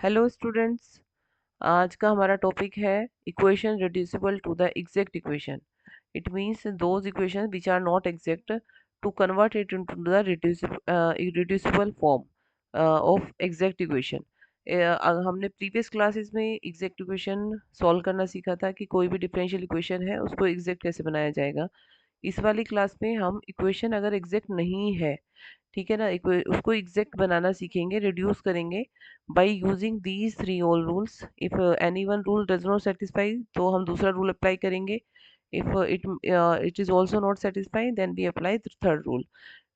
Hello students. आज का हमारा टॉपिक है equation reducible to the exact equation. It means those equation which are not exact to convert it into the reducible form of exact equation. हमने previous classes में exact equation solve करना सीखा था कि कोई भी डिफरेंशियल इक्वेशन है उसको एग्जैक्ट कैसे बनाया जाएगा। इस वाली क्लास में हम इक्वेशन अगर एग्जैक्ट नहीं है, ठीक है ना, उसको एग्जैक्ट बनाना सीखेंगे, रिड्यूस करेंगे by using these three all rules. If any one rule does not satisfy तो हम दूसरा रूल अप्लाई करेंगे। If it is also not satisfy then we apply third rule.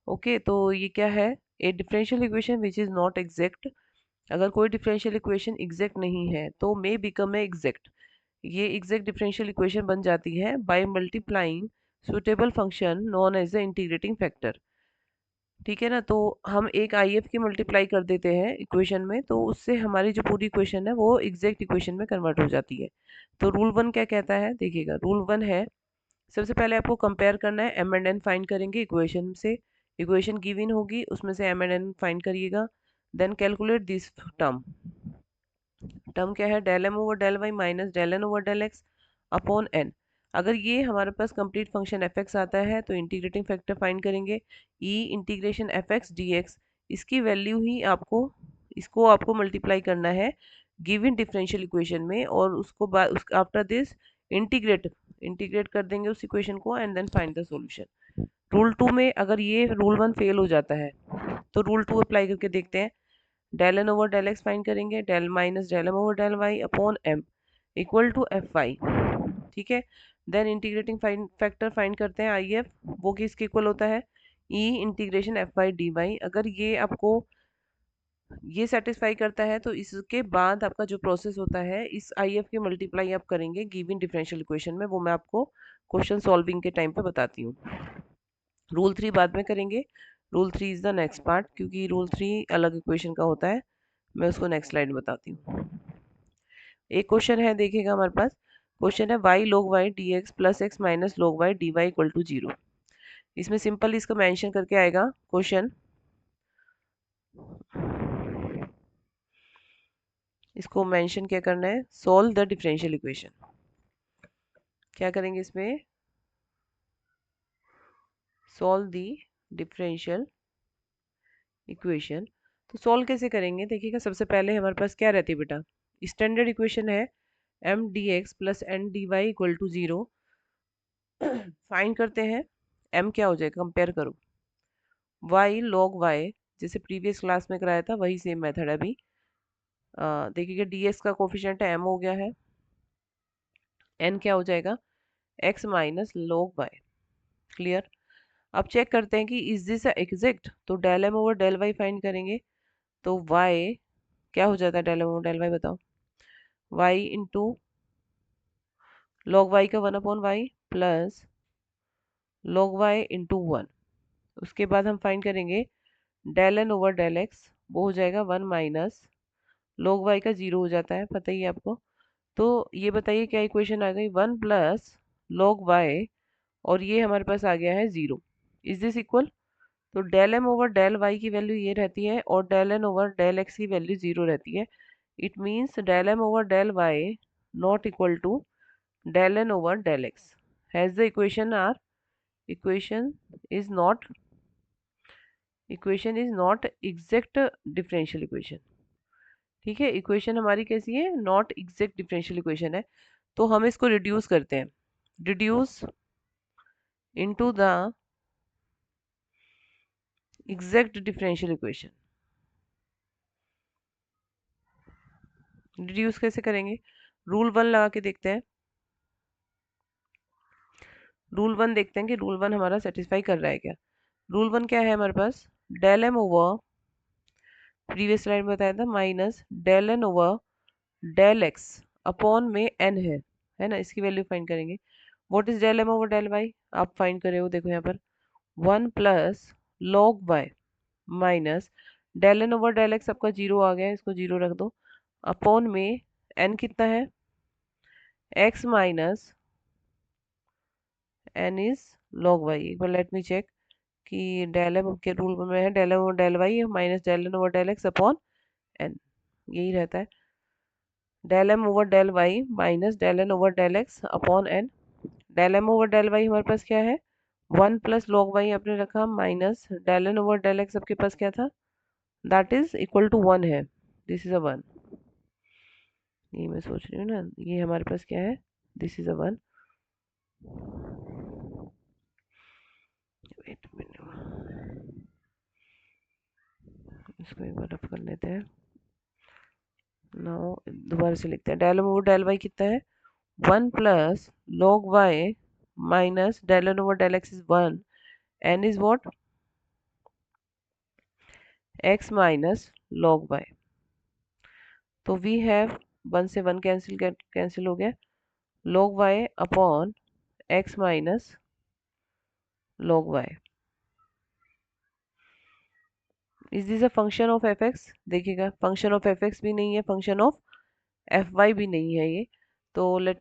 Okay, तो ये क्या है? A differential equation which is not exact. अगर कोई डिफरेंशियल इक्वेशन एग्जैक्ट नहीं है तो मे बिकम ए एग्जैक्ट। ये एग्जैक्ट डिफरेंशियल इक्वेशन बन जाती है by multiplying suitable function known as the integrating factor. ठीक है ना, तो हम एक आई एफ की मल्टीप्लाई कर देते हैं इक्वेशन में, तो उससे हमारी जो पूरी इक्वेशन है वो एग्जैक्ट इक्वेशन में कन्वर्ट हो जाती है। तो रूल वन क्या कहता है, देखिएगा। रूल वन है, सबसे पहले आपको कंपेयर करना है, एम एंड एन फाइंड करेंगे इक्वेशन से। इक्वेशन गिवन होगी, उसमें से एम एंड एन फाइंड करिएगा। Then calculate this term. Term क्या है? Del M over del Y minus del N over del x upon N. अगर ये हमारे पास कंप्लीट फंक्शन एफ एक्स आता है तो इंटीग्रेटिंग फैक्टर फाइंड करेंगे, E integration F X D X. इसकी वैल्यू ही आपको, इसको आपको मल्टीप्लाई करना है गिवन डिफरेंशियल इक्वेशन में, और उसको बाद उस आफ्टर दिस इंटीग्रेट इंटीग्रेट कर देंगे उस इक्वेशन को and then find the solution. Rule two में अगर ये रूल वन फेल हो जाता है तो रूल टू अप्लाई करके देखते हैं। Del N over del X find करेंगे, del minus del M over del Y upon M equal to F Y. ठीक है, देन इंटीग्रेटिंग फैक्टर फाइंड करते हैं आई एफ, वो किसके इक्वल होता है? E integration F Y D Y. अगर ये आपको ये सेटिस्फाई करता है तो इसके बाद आपका जो प्रोसेस होता है, इस आई एफ की मल्टीप्लाई आप करेंगे गिवन डिफरेंशियल इक्वेशन में, वो मैं आपको क्वेश्चन सॉल्विंग के टाइम पे बताती हूँ। रूल थ्री बाद में करेंगे। Rule three is the next part, क्योंकि रूल थ्री अलग इक्वेशन का होता है, मैं उसको नेक्स्ट स्लाइड में बताती हूँ। एक क्वेश्चन है, देखिएगा हमारे पास क्वेश्चन है y log y dx plus x minus log y dy equal to zero. इसमें सिंपल इसका मेंशन करके आएगा क्वेश्चन। इसको मेंशन क्या करना है? Solve the differential equation. क्या करेंगे इसमें? Solve the differential equation. तो सोल्व कैसे करेंगे? देखिएगा, सबसे पहले हमारे पास क्या रहती है बेटा, स्टैंडर्ड इक्वेशन है m D x plus N D Y equal to zero. Find करते हैं, एम क्या हो जाएगा, कंपेयर करो, y log y, जैसे प्रीवियस क्लास में कराया था वही सेम मेथड है अभी। देखिएगा ds का कोफिशिएंट m हो गया है, n क्या हो जाएगा? x minus log y। Clear? अब चेक करते हैं कि इज दिस एग्जैक्ट, तो del m over del y find करेंगे। तो y क्या हो जाता है? Del m over del y बताओ। y इंटू log y का 1/y plus log y into 1। उसके बाद हम फाइंड करेंगे del n over del x, वो हो जाएगा 1 माइनस log y का 0 हो जाता है, पता ही है आपको। तो ये बताइए क्या इक्वेशन आ गई? 1 प्लस log y, और ये हमारे पास आ गया है 0। Is this equal? तो del M over del Y की वैल्यू ये रहती है और del N over del X की वैल्यू 0 रहती है। It means del M over del Y not equal to del N over del X. Has the equation is not equation is not exact differential equation. ठीक है, equation हमारी कैसी है? Not exact differential equation है। तो हम इसको reduce करते हैं, reduce into the exact differential equation. Reduce कैसे करेंगे? रूल वन लगा के देखते हैं। रूल वन देखते हैं कि रूल वन हमारा सेटिस्फाई कर रहा है क्या। रूल वन क्या है हमारे पास? Del M over, previous slide में बताया था, minus del N over del x upon में एन है ना, इसकी वैल्यू फाइंड करेंगे। What is del M over del Y? आप फाइंड करे हो, देखो यहाँ पर 1 plus log Y minus del N over del X, आपका 0 आ गया है, इसको 0 रख दो, अपॉन में एन कितना है? X minus n is log y. एक बार लेट मी चेक कि डेल एम के रूल में है del M over del Y minus del N over del x upon n. यही रहता है, del M over del Y minus del N over del x upon n. Del M over del y हमारे पास क्या है, 1 + log y आपने रखा, minus del N over del x आपके पास क्या था, दैट इज इक्वल टू 1 है, दिस इज अ 1। ये मैं सोच रही हूँ ना, ये हमारे पास क्या है, this is a 1। Wait minute, इसको एक बार रफ कर लेते हैं। नाउ दोबारा से लिखते हैं, del M over del y कितना है, 1 + log y minus del N over del x is 1, n is what, x minus log y। तो वी हैव 1 से 1 कैंसिल हो गया, log y upon x minus log y। Is this a function of f x, देखिएगा function of f x भी नहीं है, function of F Y भी नहीं है ये। तो लेट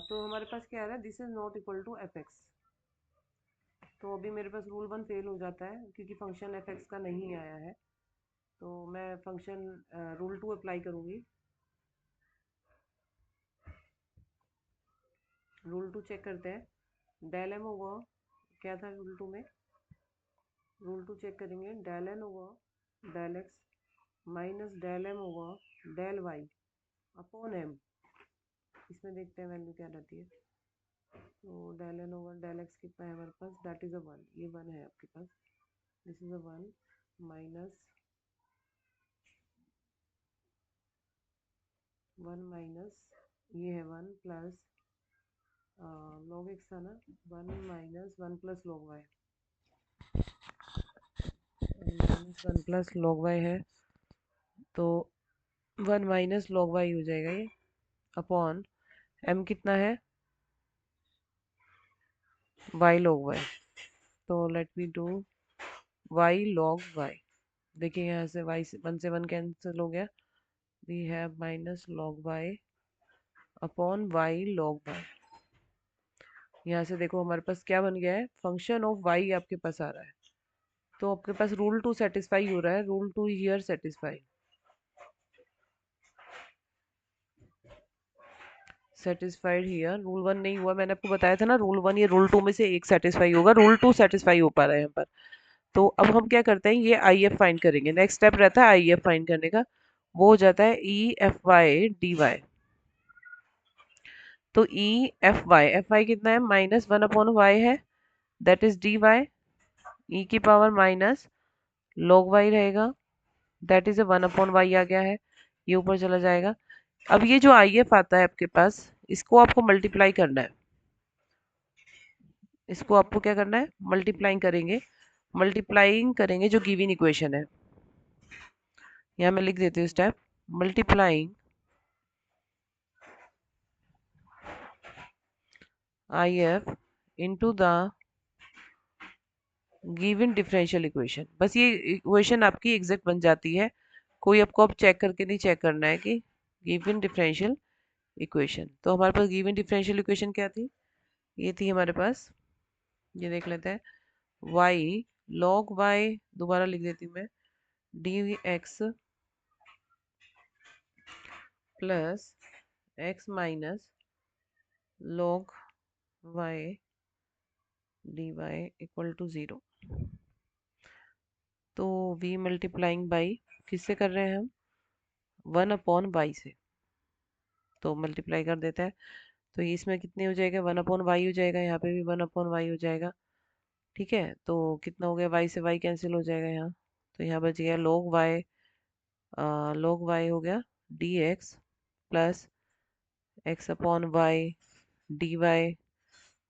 तो हमारे पास क्या आ रहा है, this is not equal to f x. तो अभी मेरे पास रूल 1 फेल हो जाता है क्योंकि फंक्शन एफ एक्स का नहीं आया है। तो मैं फंक्शन रूल 2 अप्लाई करूँगी। रूल 2 चेक करते हैं, डेल एम ओवर क्या था रूल 2 में, रूल 2 चेक करेंगे, del N over del x minus del M over del Y upon m. इसमें देखते हैं वैल्यू क्या रहती है। तो del N over del x कितना है हमारे पास, दैट इज़ अ 1, ये 1 है आपके पास, this is a 1 minus 1 minus ये है 1 प्लस लॉग एक्स था ना, 1 minus 1 + log y, minus 1 + log y है, तो 1 माइनस log y हो जाएगा ये, अपॉन m कितना है, y log y। तो let me do y log y। देखिए यहाँ से y से 1 से 1 कैंसिल हो गया, we have minus log y upon y log y। यहाँ से देखो हमारे पास क्या बन गया है, फंक्शन ऑफ y आपके पास आ रहा है। तो आपके पास रूल 2 सेटिस्फाई हो रहा है, rule 2 here satisfy, satisfied here, rule 1 नहीं हुआ, मैंने आपको बताया था ना, रूल 1 ये रूल 2 में से एक सेटिस्फाई होगा, रूल 2 सेटिस्फाई हो पा रहा है यहाँ पर। तो अब हम क्या करते हैं, ये आई एफ फाइंड करेंगे, नेक्स्ट स्टेप रहता है आई एफ फाइंड करने का, वो हो जाता है e f Y D y. तो ई एफ वाई कितना है, -1/y है, that is d y, e की पावर माइनस log y रहेगा, दैट इज 1/y आ गया है, ये ऊपर चला जाएगा। अब ये जो आई एफ आता है आपके पास, इसको आपको मल्टीप्लाई करना है, इसको आपको क्या करना है, मल्टीप्लाइंग करेंगे, मल्टीप्लाइंग करेंगे जो गिवन इक्वेशन है, यहाँ मैं लिख देती हूँ step, multiplying I F into the given differential equation. बस ये इक्वेशन आपकी एग्जैक्ट बन जाती है, कोई आपको अब चेक करके नहीं चेक करना है कि गिवन डिफरेंशियल इक्वेशन। तो हमारे पास गिवन डिफरेंशियल इक्वेशन क्या थी, ये थी हमारे पास, ये देख लेते हैं, y log y, दोबारा लिख देती हूँ मैं, d x plus x minus log y d Y equal to 0। तो v मल्टीप्लाइंग बाई किससे कर रहे हैं हम, 1/y से, तो मल्टीप्लाई कर देते हैं, तो इसमें कितने हो जाएगा, 1/y हो जाएगा, यहाँ पे भी 1/y हो जाएगा, ठीक है। तो कितना हो गया, y से y कैंसिल हो जाएगा यहाँ, तो यहाँ बच गया log y हो गया d x plus x/y d y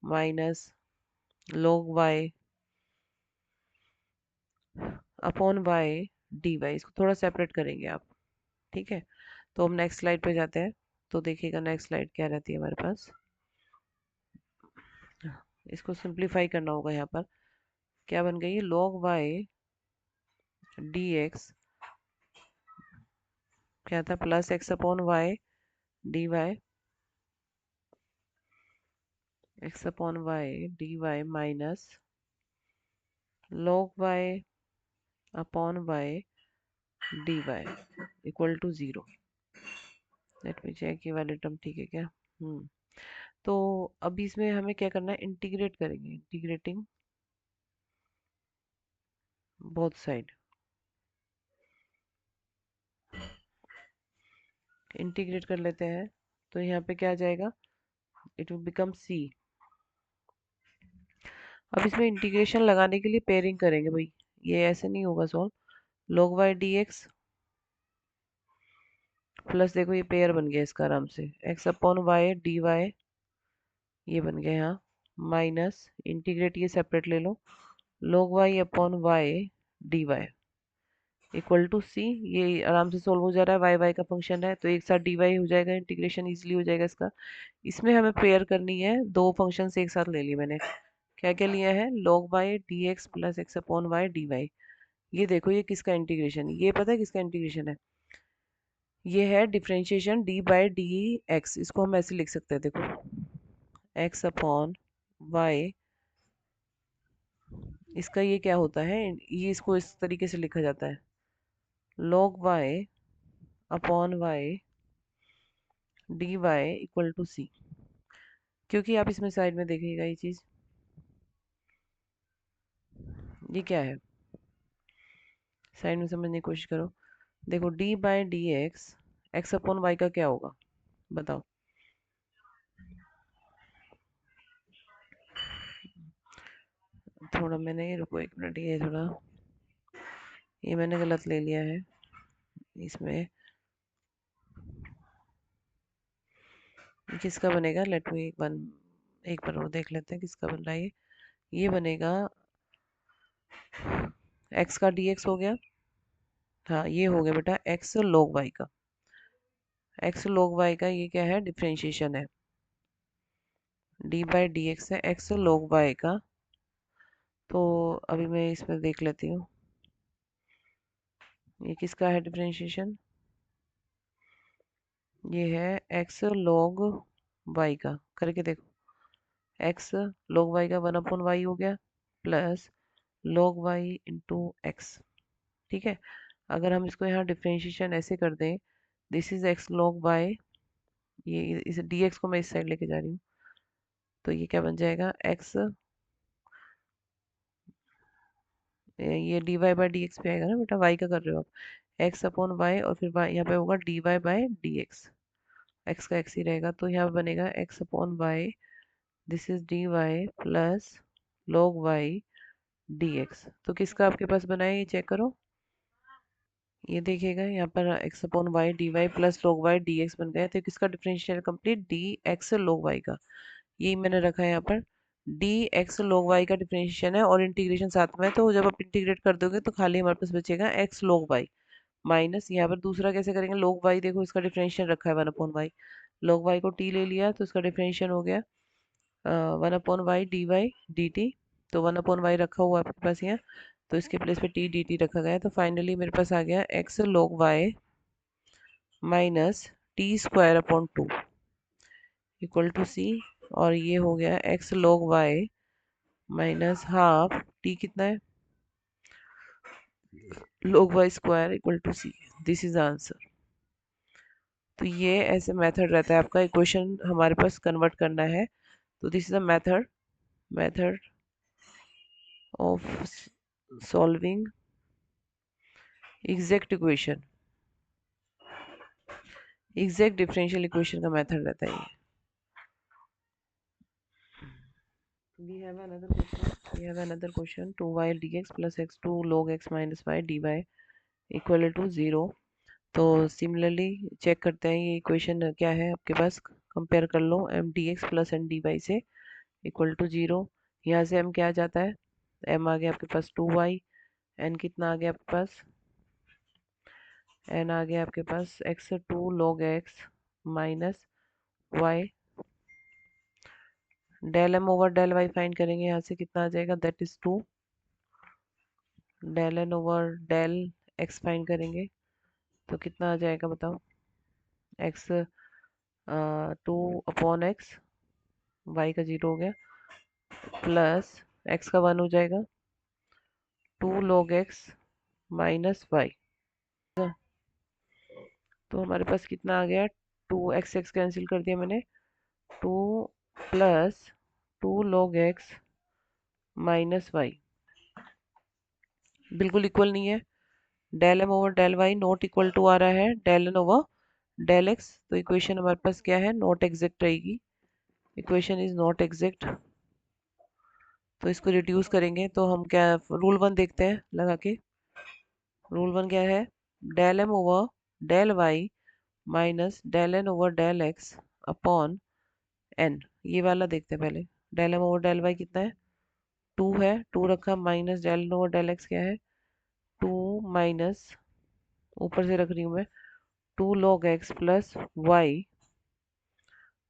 minus log y upon y d y. इसको थोड़ा सेपरेट करेंगे आप, ठीक है। तो हम नेक्स्ट स्लाइड पे जाते हैं, तो देखिएगा नेक्स्ट स्लाइड क्या रहती है हमारे पास, इसको सिंप्लीफाई करना होगा, यहाँ पर क्या बन गई, log y डी एक्स क्या था, plus x/y d y, x/y d y minus log y upon y dy equal to 0। Let me check ये वाले टर्म ठीक है क्या। तो अभी इसमें हमें क्या करना है, इंटीग्रेट करेंगे, इंटीग्रेटिंग बोथ साइड। इंटीग्रेट कर लेते हैं तो यहाँ पे क्या आ जाएगा, इट विल बिकम सी। अब इसमें इंटीग्रेशन लगाने के लिए पेयरिंग करेंगे भाई, ये ऐसे नहीं होगा solve. log y dx plus, देखो ये पेयर बन गया इसका आराम से, x upon Y D Y, ये बन गया यहाँ, माइनस इंटीग्रेट ये सेपरेट ले लो, log y upon Y D Y equal to C. ये आराम से सोल्व हो जा रहा है, वाई वाई का फंक्शन है तो एक साथ डी वाई हो जाएगा, इंटीग्रेशन इजीली हो जाएगा इसका। इसमें हमें पेयर करनी है, दो फंक्शन एक साथ ले लिए मैंने। क्या क्या लिया है, log y dx plus x upon Y D Y. ये देखो ये किसका इंटीग्रेशन, ये पता है किसका इंटीग्रेशन है, ये है differentiation D by d x. इसको हम ऐसे लिख सकते हैं, देखो एक्स अपॉन वाई, इसका ये क्या होता है, ये इसको इस तरीके से लिखा जाता है, log y upon Y D Y equal to C. क्योंकि आप इसमें साइड में देखिएगा ये चीज़, ये क्या है, साइड में समझने की कोशिश करो। देखो d by d x, x upon y का क्या होगा बताओ। थोड़ा मैंने, रुको एक मिनट, ये थोड़ा ये मैंने गलत ले लिया है इसमें। किसका बनेगा, लेट मी वन, एक बार और देख लेते हैं किसका बन रहा है ये बनेगा x का dx हो गया, हाँ ये हो गया बेटा x log y का, x log y का ये क्या है, डिफरेंशिएशन है, d बाई डी एक्स है x log y का। तो अभी मैं इसमें देख लेती हूँ ये किसका है डिफरेंशिएशन, ये है x log y का, करके देखो, x log y का 1/y हो गया plus log y into x. ठीक है, अगर हम इसको यहाँ डिफरेंशिएशन ऐसे कर दें, this is x log y, ये इस dx को मैं इस साइड लेके जा रही हूँ, तो ये क्या बन जाएगा x, ये dy बाई डी एक्स पे आएगा ना बेटा, y का कर रहे हो आप, x अपॉन वाई और फिर यहाँ पे होगा dy by d x, x का x ही रहेगा, तो यहाँ पे बनेगा x upon y, this is dy plus log y dx। तो किसका आपके पास बना है ये चेक करो, ये देखिएगा यहाँ पर x upon Y D y plus log y dx बन गया, तो किसका differential complete, d x log y का, यही मैंने रखा है यहाँ पर, डी एक्स log y का डिफरेंशिएशन है और इंटीग्रेशन साथ में है, तो जब आप इंटीग्रेट कर दोगे तो खाली हमारे पास बचेगा x log y माइनस, यहाँ पर दूसरा कैसे करेंगे, log y देखो इसका डिफरेंशियल रखा है 1/y, log y को t ले लिया तो इसका डिफरेंशियल हो गया 1/y D Y D T, तो 1/y रखा हुआ है आपके पास यहाँ, तो इसके प्लेस पे टी डी टी रखा गया है, तो फाइनली मेरे पास आ गया x log y minus T square upon 2 equal to C, और ये हो गया x log y minus half T कितना है, log y square equal to C. This is answer. तो ये ऐसे मेथड रहता है आपका, इक्वेशन हमारे पास कन्वर्ट करना है, तो this is a method, method of solving exact equation, exact differential equation का मेथड रहता है ये। We have another question. We have another question. 2y dx plus x2 log x minus y dy equal to 0। तो similarly check करते हैं ये equation क्या है आपके पास, कंपेयर कर लो, M D x plus N D Y से इक्वल टू 0। यहाँ से m क्या आ जाता है, m आ गया आपके पास 2y, n कितना आ गया आपके पास, n आ गया आपके पास x2 log x minus y, del m over del y find करेंगे, यहाँ से कितना आ जाएगा, that is 2, del n over del x find करेंगे तो कितना आ जाएगा बताओ, x 2/x, y का 0 हो गया, प्लस x का 1 हो जाएगा, 2 log x माइनस वाई, तो हमारे पास कितना आ गया, 2x कैंसिल कर दिया मैंने, 2 plus 2 log x minus Y, बिल्कुल इक्वल नहीं है। Del M over del Y not equal to आ रहा है del N over del X, तो इक्वेशन हमारे पास क्या है, नॉट एग्जैक्ट रहेगी, इक्वेशन इज नॉट एग्जैक्ट। तो इसको रिड्यूस करेंगे तो हम क्या, रूल वन देखते हैं लगा के। रूल वन क्या है, del M over del Y minus del N over del x upon n, ये वाला देखते हैं पहले। Del M over del y कितना है, 2 है, 2 रखा, minus del N over del x क्या है, 2 माइनस, ऊपर से रख रही हूँ मैं, 2 log x plus y,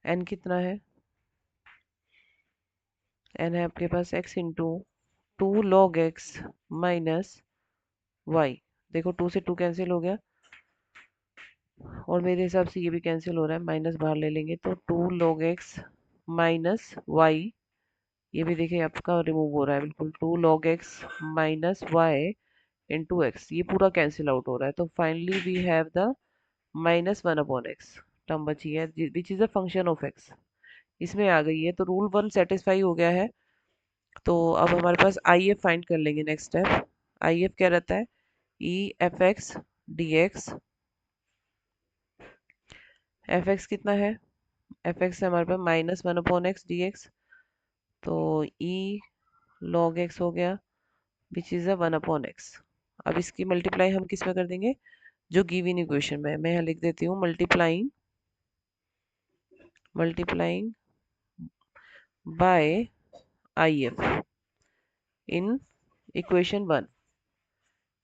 n कितना है, एन है आपके पास x into 2 log x minus y. देखो 2 से 2 कैंसिल हो गया, और मेरे हिसाब से ये भी कैंसिल हो रहा है, माइनस बाहर ले लेंगे तो 2 log x माइनस वाई, ये भी देखिए आपका रिमूव हो रहा है बिल्कुल, 2 log x minus y into x, ये पूरा कैंसिल आउट हो रहा है। तो finally we have the -1/x term बची है which is a function of x, इसमें आ गई है। तो रूल वन सेटिस्फाई हो गया है। तो अब हमारे पास आई एफ फाइंड कर लेंगे, नेक्स्ट स्टेप। आई एफ क्या रहता है, e F X D x, F x कितना है, एफ एक्स है हमारे पास -1/x डी एक्स, तो ई लॉग एक्स हो गया विच इज़ अ 1/x। अब इसकी मल्टीप्लाई हम किस में कर देंगे, जो गिवन इक्वेशन में है। मैं यहाँ लिख देती हूँ multiplying by I F in equation one,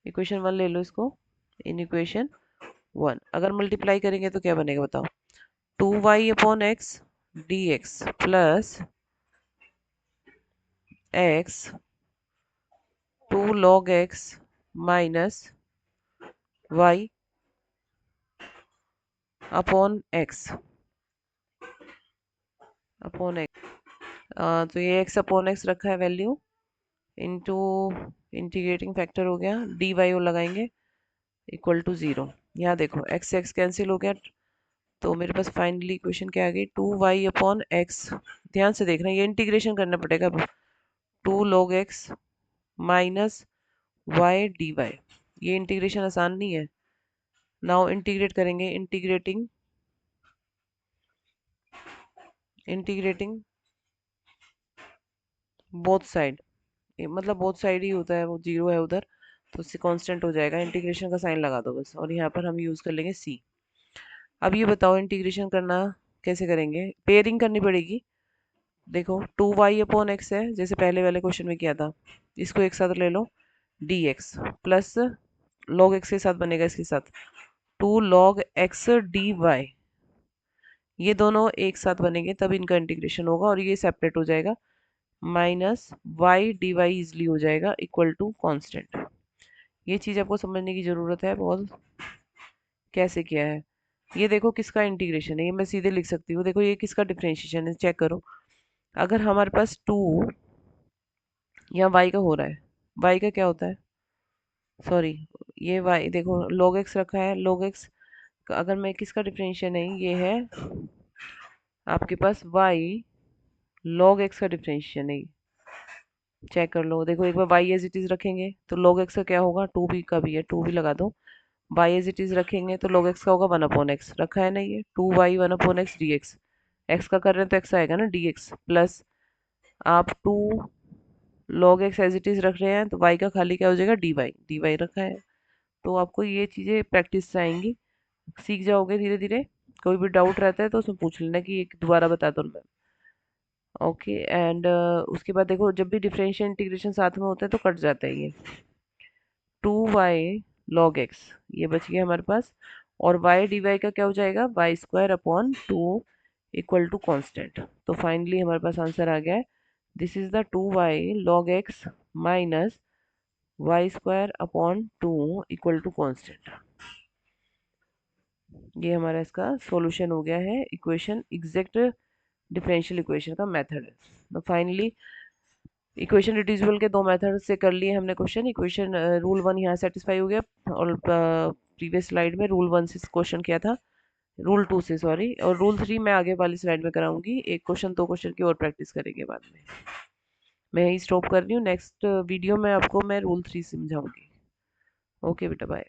equation one ले लो इसको, इन इक्वेशन वन अगर मल्टीप्लाई करेंगे तो क्या बनेगा बताओ, 2y/x dx plus x 2 log x minus y upon x तो ये x अपॉन x रखा है वैल्यू, इनटू इंटीग्रेटिंग फैक्टर हो गया, डी वाई लगाएंगे इक्वल टू 0। यहाँ देखो x से x कैंसिल हो गया, तो मेरे पास फाइनली इक्वेशन क्या आ गई, 2y/x, ध्यान से देखना ये इंटीग्रेशन करना पड़ेगा, 2 log x minus y D Y, ये इंटीग्रेशन आसान नहीं है। नाउ इंटीग्रेट करेंगे, इंटीग्रेटिंग बोथ साइड, मतलब बोथ साइड ही होता है, वो जीरो है उधर, तो उससे कांस्टेंट हो जाएगा, इंटीग्रेशन का साइन लगा दो बस, और यहाँ पर हम यूज़ कर लेंगे सी। अब ये बताओ इंटीग्रेशन करना कैसे करेंगे, पेयरिंग करनी पड़ेगी। देखो 2y/x है, जैसे पहले वाले क्वेश्चन में किया था, इसको एक साथ ले लो, dx प्लस log x के साथ बनेगा इसके साथ 2 log x dy, ये दोनों एक साथ बनेंगे तब इनका इंटीग्रेशन होगा, और ये सेपरेट हो जाएगा, minus y D y easily हो जाएगा इक्वल टू कांस्टेंट। ये चीज़ आपको समझने की ज़रूरत है बहुत, कैसे किया है। ये देखो किसका इंटीग्रेशन है, ये मैं सीधे लिख सकती हूँ, देखो ये किसका डिफरेंशिएशन है, चेक करो। अगर हमारे पास 2 यहाँ y का हो रहा है, y का क्या होता है, सॉरी ये y देखो log x रखा है, log x अगर मैं किसका डिफरेंशियल है, ये है आपके पास y log x का डिफरेंशियल है, चेक कर लो। देखो एक बार y एज इट इज रखेंगे तो log x का क्या होगा, 2 भी का भी है, 2 भी लगा दो, y एज इट इज रखेंगे तो log x का होगा 1/x, रखा है ना ये 2y 1/x dx, x का कर रहे हैं तो x आएगा ना dx, प्लस आप 2 log x as it is रख रहे हैं तो y का खाली क्या हो जाएगा, dy रखा है। तो आपको ये चीज़ें प्रैक्टिस से आएंगी, सीख जाओगे धीरे धीरे। कोई भी डाउट रहता है तो उसमें पूछ लेना कि एक दोबारा बता दो मैं। ओके एंड उसके बाद देखो जब भी डिफरेंशियल इंटीग्रेशन साथ में होता है तो कट जाता है ये 2y log x, ये बच गया हमारे पास, और y dy का क्या हो जाएगा, y² upon 2 equal to constant. तो फाइनली हमारे पास आंसर आ गया है, this is the 2y log x minus y² upon 2 equal to constant. ये हमारा इसका सॉल्यूशन हो गया है, इक्वेशन एग्जैक्ट डिफरेंशियल इक्वेशन का मेथड है। तो फाइनली इक्वेशन रिड्यूसिबल के दो मेथड से कर लिए हमने क्वेश्चन, इक्वेशन रूल वन यहाँ सेटिस्फाई हो गया, और प्रीवियस स्लाइड में रूल 1 से क्वेश्चन किया था, रूल 2 से सॉरी, और रूल 3 मैं आगे वाली स्लाइड में कराऊंगी। एक क्वेश्चन 2 क्वेश्चन की और प्रैक्टिस करेंगे बाद में। मैं यही स्टॉप कर रही हूँ, नेक्स्ट वीडियो में आपको मैं रूल 3 समझाऊंगी। ओके बेटा, बाय।